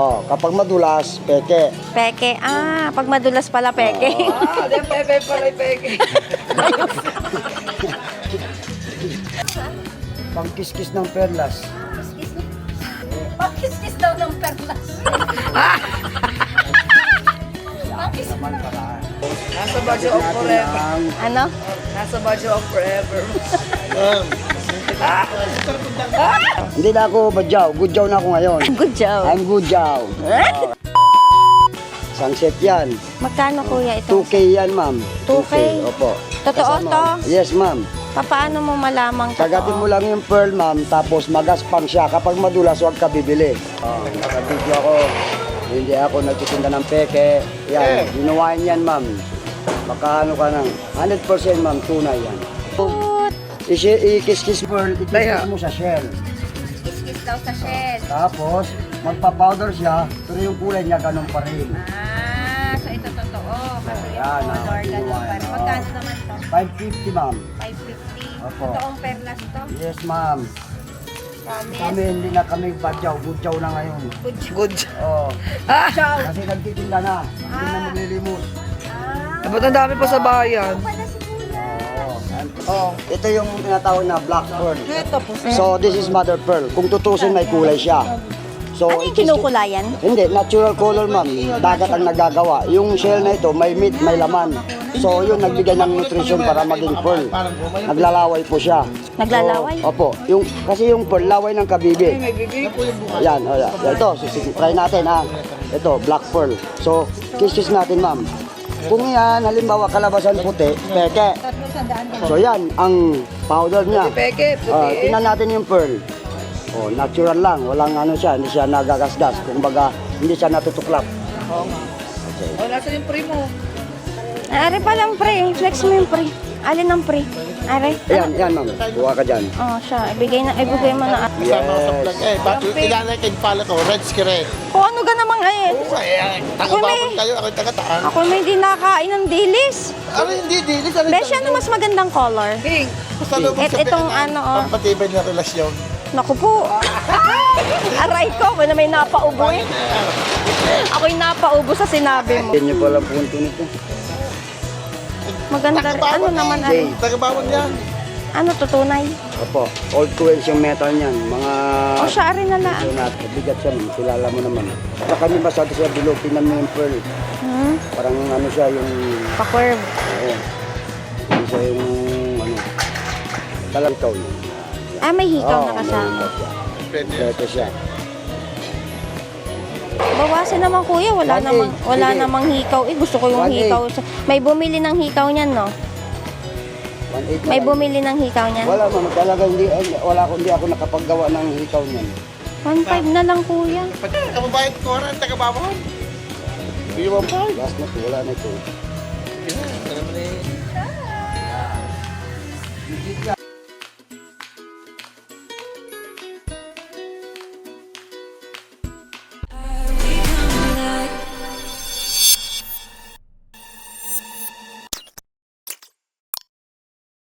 Oh, kapag madulas, peke. Peke. Ah, pag madulas pala peke. Pepe pala peke. Pangkiskis ng perlas. Pagkiskis daw ng perlas. Naman pala. Nasa budget of forever. Ano? Nasa budget of forever. Hindi na ako badyaw. Good job na ako ngayon. Good job. I'm good job. Sunset yan. Magkano kuya ito? 2K yan, ma'am. 2K? Opo. Totoo Kasama- to? Yes, ma'am. Paano mo malamang totoo? Kagatin mo lang yung pearl, ma'am, tapos magaspang siya. Kapag madulas, huwag ka bibili. Nakabidyo ako. Hindi ako nagtitinda ng peke. Yan, ginawain yan, ma'am. Makaano ka ng 100%, ma'am, tunay yan. I-kiss-kiss pearl, i-kiss mo sa shell. Kiskis daw sa shell. Tapos, magpa-powder siya, pero yung kulay niya ganun pa rin. Ah, so ito totoo. Kasi yung Ayan, color, ganun pa rin. oo. Magkano naman to? 550, ma'am. 550. Opo. Totoong perlas to? Yes, ma'am. Promise? Kami hindi na kami badyaw, gudyaw na ngayon. Good job. Good. Oh, Ciao. kasi nagtitinda na, hindi na maglilimos. Ba't ang dami pa sa bayan? Pala si kuya. Oh, ito yung tinatawag na black pearl. Ito po. So, this is mother pearl. Kung tutusin, may kulay siya. So, Ano yung kinukulayan? Hindi, natural color, ma'am. Dagat ang nagagawa. Yung shell na ito, may meat, may laman. So, yun, nagbigay ng nutrition para maging pearl. Naglalaway po siya. Naglalaway? So, opo. Kasi yung pearl, laway ng kabibi. Yan, o yan. Ito, try natin, ha. Ito, black pearl. So, kiss natin, ma'am. Kung yan, halimbawa, kalabasan puti, peke. So, yan, ang powder niya. Peke, puti. Tingnan natin yung pearl. Oh, natural lang, walang ano siya, hindi siya nagagasgas. Kumbaga, hindi siya natutuklap. Oo nga. Oh, nasa yung primo. Are pa lang pre. Flex mo yung pre. Alin ang pre? Are? Yan, ma'am. Buha ka dyan. Oh, siya. Ibigay mo na. Kasama ko sa vlog. Bakit ilalagay kay pala ko? Red skiret. Kung ano ka namang eh. Taga-bawal kayo, ako taga-taan. Ako may hindi nakain ng dilis. Ano hindi, dilis? Ano Beshi, ano mas magandang color? Pink. Itong ano, oh. Pampatibay na relasyon. Naku po. Aray ko, ako na may napaubo eh. Ako'y napaubo sa sinabi mo. Yan yung pala punto nito. Maganda rin. Ano naman, Jay. Taga-bawal yan. ano tutunay? Opo, old coins yung metal niyan. Mga... O siya rin na lang. So, bigat siya, ma'am. Kilala mo naman. Saka kami masyado siya bilog. Tingnan mo yung pearl. Hmm? Parang ano siya, yung... Pa-curve. Oo. Hindi siya yung... ano... Talagang ikaw yun. Ah, may hikaw na Oo, kasama. may hikaw siya. Pwede. Ito siya. Bawasan naman kuya, wala 1.8. Sige. namang hikaw. Eh, gusto ko yung 1.8. hikaw. May bumili ng hikaw niyan, no? 1.8 na May lang. bumili ng hikaw niyan. Wala, ma'am. Talaga hindi ako nakapaggawa ng hikaw niyan. 1.5 na lang kuya. Kababayan ko rin, taga-bawal. Hindi mo pa. Last na po, wala na ito. Alam mo na eh.